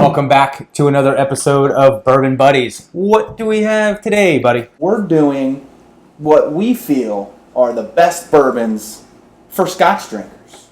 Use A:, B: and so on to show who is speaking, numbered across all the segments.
A: Welcome back to another episode of Bourbon Buddies. What do we have today, buddy?
B: We're doing what we feel are the best bourbons for Scotch drinkers.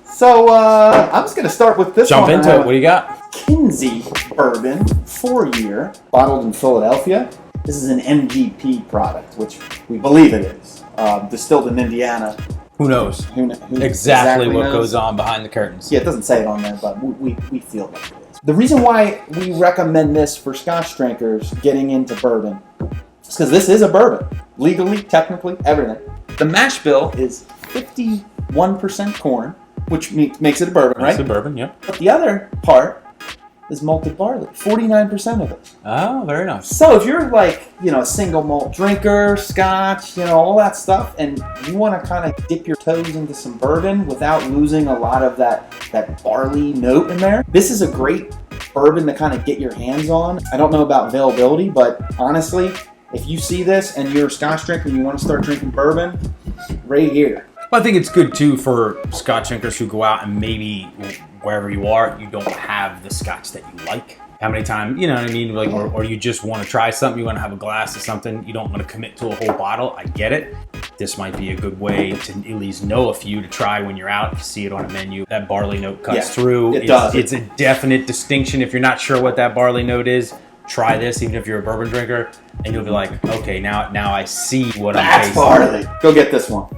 B: So, I'm just going to start with this
A: Jump
B: one.
A: into it. What do you got?
B: Kinsey Bourbon, 4-year, bottled in Philadelphia. This is an MGP product, which we believe it is. Distilled in Indiana.
A: Who knows?
B: Who
A: Exactly what
B: knows?
A: goes on behind the curtains.
B: Yeah, it doesn't say it on there, but we feel like it is. The reason why we recommend this for Scotch drinkers getting into bourbon is because this is a bourbon. Legally, technically, everything. The mash bill is 51% corn, which makes it a bourbon, right?
A: It's a bourbon, yep.
B: But the other part is malted barley, 49% of it.
A: Oh, very nice.
B: So if you're like, a single malt drinker, Scotch, all that stuff, and you want to kind of dip your toes into some bourbon without losing a lot of that barley note in there, this is a great bourbon to kind of get your hands on. I don't know about availability, but honestly, if you see this and you're a Scotch drinker and you want to start drinking bourbon, right here.
A: Well, I think it's good, too, for Scotch drinkers who go out and maybe wherever you are, you don't have the Scotch that you like. How many times, you know what I mean? Like, or you just want to try something, you want to have a glass of something, you don't want to commit to a whole bottle. I get it. This might be a good way to at least know a few to try when you're out. If you see it on a menu, that barley note cuts through.
B: It does.
A: It's a definite distinction. If you're not sure what that barley note is, try this, even if you're a bourbon drinker, and you'll be like, okay, now I see what I'm tasting.
B: Barley. Go get this one.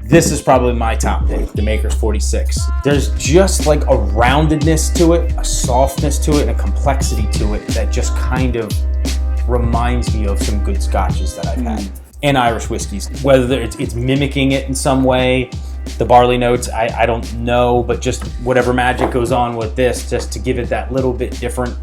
A: This is probably my top pick, the Maker's 46. There's just like a roundedness to it, a softness to it, and a complexity to it that just kind of reminds me of some good Scotches that I've had. And Irish whiskeys. Whether it's mimicking it in some way, the barley notes, I don't know, but just whatever magic goes on with this, just to give it that little bit different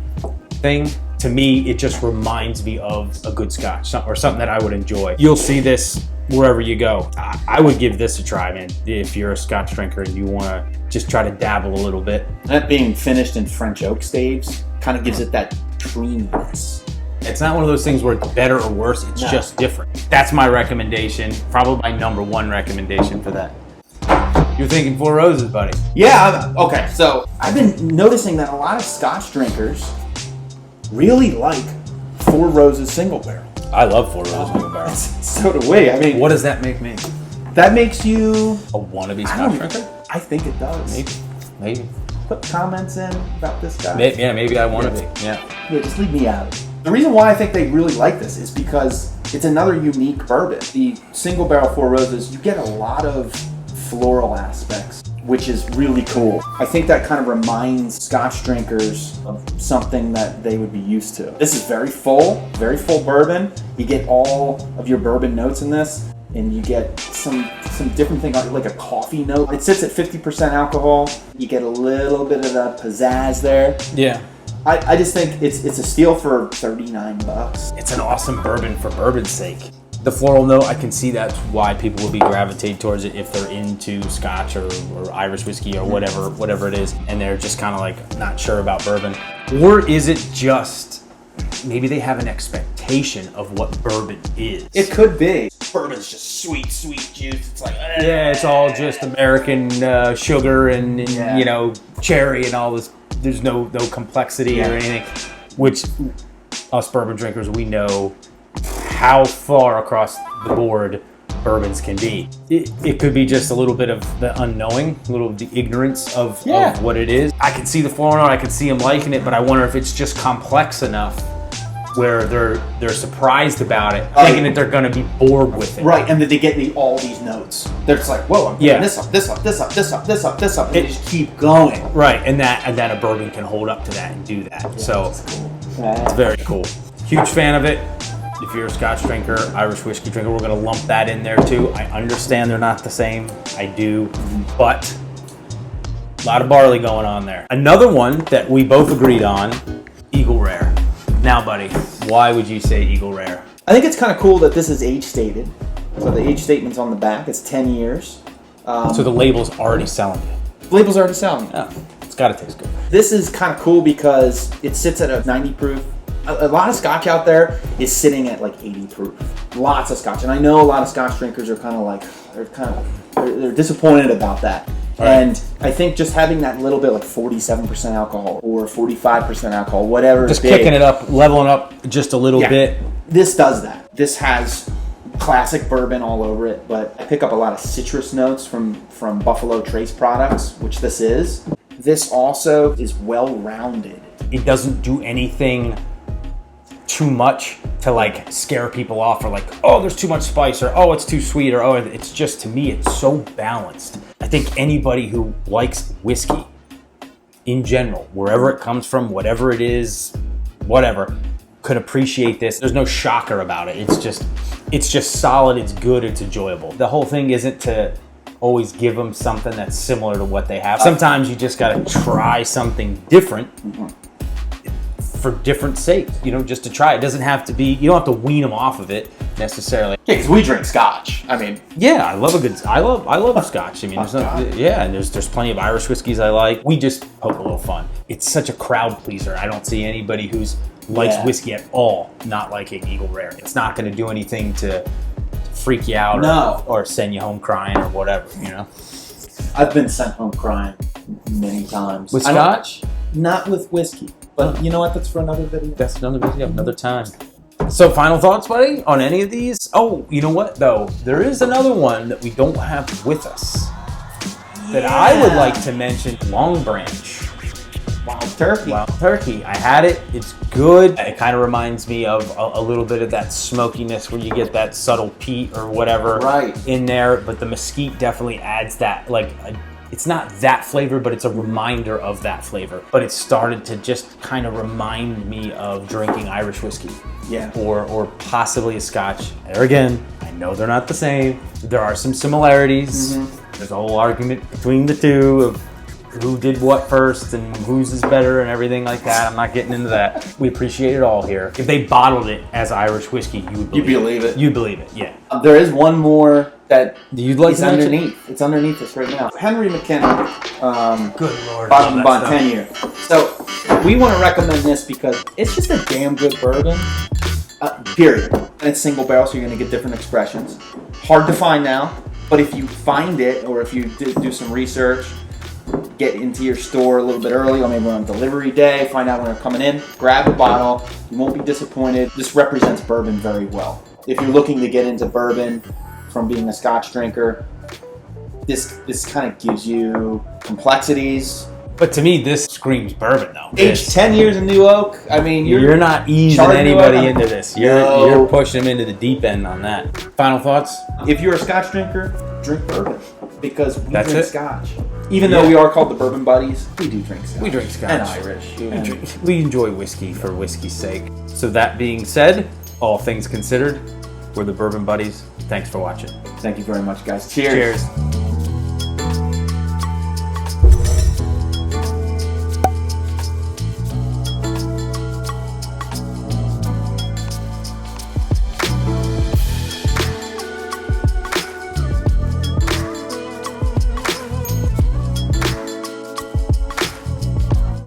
A: thing. To me, it just reminds me of a good Scotch, or something that I would enjoy. You'll see this wherever you go. I would give this a try, man, if you're a Scotch drinker and you want to just try to dabble a little bit.
B: That being finished in French oak staves kind of gives it that creaminess.
A: It's not one of those things where it's better or worse, it's just different. That's my recommendation, probably my number one recommendation for that. You're thinking Four Roses, buddy.
B: Yeah, okay, so I've been noticing that a lot of Scotch drinkers really like Four Roses single barrel.
A: I love Four Roses single barrel.
B: So do we. I mean,
A: what does that make me?
B: That makes you
A: a wannabe Scotch drinker?
B: I think it does.
A: Maybe.
B: Put comments in about this guy.
A: Maybe I want to be. Yeah,
B: just leave me out of it. The reason why I think they really like this is because it's another unique bourbon. The single barrel Four Roses, you get a lot of floral aspects, which is really cool. I think that kind of reminds Scotch drinkers of something that they would be used to. This is very full bourbon. You get all of your bourbon notes in this, and you get some different thing, like a coffee note. It sits at 50% alcohol. You get a little bit of the pizzazz there.
A: Yeah.
B: I just think it's a steal for $39.
A: It's an awesome bourbon for bourbon's sake. The floral note, I can see that's why people would be gravitating towards it if they're into Scotch or Irish whiskey or whatever it is, and they're just kind of like not sure about bourbon. Or is it just maybe they have an expectation of what bourbon is?
B: It could be. Bourbon's just sweet juice. It's like
A: yeah, it's all just American sugar and cherry and all this. There's no complexity or anything, which us bourbon drinkers, we know how far across the board bourbons can be. It could be just a little bit of the unknowing, a little of the ignorance of what it is. I can see the floral note, I can see them liking it, but I wonder if it's just complex enough where they're surprised about it, thinking that they're going to be bored with it.
B: Right, and that they get all these notes. They're just like, whoa, I'm putting this up, and they just keep going.
A: Right, and that a bourbon can hold up to that and do that. Yeah, so cool. It's very cool. Huge fan of it. If you're a Scotch drinker, Irish whiskey drinker, we're going to lump that in there too. I understand they're not the same. I do. But a lot of barley going on there. Another one that we both agreed on, Eagle Rare. Now, buddy, why would you say Eagle Rare?
B: I think it's kind of cool that this is age stated. So the age statement's on the back. It's 10 years.
A: So the label's already selling it.
B: The label's already selling it.
A: Oh. It's got to taste good.
B: This is kind of cool because it sits at a 90 proof. A lot of Scotch out there is sitting at like 80 proof. Lots of Scotch. And I know a lot of Scotch drinkers are kind of like, they're disappointed about that. Right. And I think just having that little bit, like 47% alcohol or 45% alcohol, whatever.
A: Just kicking it up, leveling up just a little bit.
B: This does that. This has classic bourbon all over it, but I pick up a lot of citrus notes from Buffalo Trace products, which this is. This also is well-rounded.
A: It doesn't do anything too much to like scare people off or like, oh, there's too much spice or oh, it's too sweet or oh, it's just, to me, it's so balanced. I think anybody who likes whiskey in general, wherever it comes from, whatever it is, whatever, could appreciate this. There's no shocker about it. It's just solid, it's good, it's enjoyable. The whole thing isn't to always give them something that's similar to what they have. Sometimes you just gotta try something different for different sakes, just to try. It doesn't have to be, you don't have to wean them off of it necessarily.
B: Yeah, because we drink Scotch. I mean,
A: yeah, I love Scotch. I mean, there's plenty of Irish whiskeys I like. We just poke a little fun. It's such a crowd pleaser. I don't see anybody who's likes whiskey at all not liking Eagle Rare. It's not going to do anything to freak you out or send you home crying or whatever,
B: I've been sent home crying many times.
A: With Scotch?
B: Not with whiskey. But you know what? That's for another video.
A: That's another video, another time. So final thoughts, buddy, on any of these? Oh, you know what, though? There is another one that we don't have with us that I would like to mention. Longbranch. Wild Turkey. I had it. It's good. It kind of reminds me of a little bit of that smokiness where you get that subtle peat or whatever in there. But the mesquite definitely adds that, it's not that flavor, but it's a reminder of that flavor. But it started to just kind of remind me of drinking Irish whiskey.
B: Yeah.
A: Or possibly a Scotch. There again, I know they're not the same. There are some similarities. There's a whole argument between the two of who did what first and whose is better and everything like that. I'm not getting into that. We appreciate it all here. If they bottled it as Irish whiskey, you would believe it. You believe it, yeah.
B: There is one more that
A: you'd like to
B: underneath. It's underneath us right now. Henry McKenna.
A: Good Lord.
B: Bourbon 10 year. So we want to recommend this because it's just a damn good bourbon. Period. And it's single barrel, so you're going to get different expressions. Hard to find now, but if you find it or if you do some research, get into your store a little bit early or maybe on delivery day, find out when they're coming in, grab a bottle. You won't be disappointed. This represents bourbon very well. If you're looking to get into bourbon from being a Scotch drinker, this kind of gives you complexities.
A: But to me, this screams bourbon, though.
B: Aged 10 years in New Oak. I mean,
A: you're not easing anybody into this. You're pushing them into the deep end on that. Final thoughts?
B: If you're a Scotch drinker, drink bourbon because we drink Scotch. Even though we are called the Bourbon Buddies, we do drink Scotch.
A: We drink Scotch.
B: And Irish.
A: We enjoy whiskey for whiskey's sake. So that being said, all things considered, we're the Bourbon Buddies. Thanks for watching.
B: Thank you very much, guys. Cheers.
A: Cheers.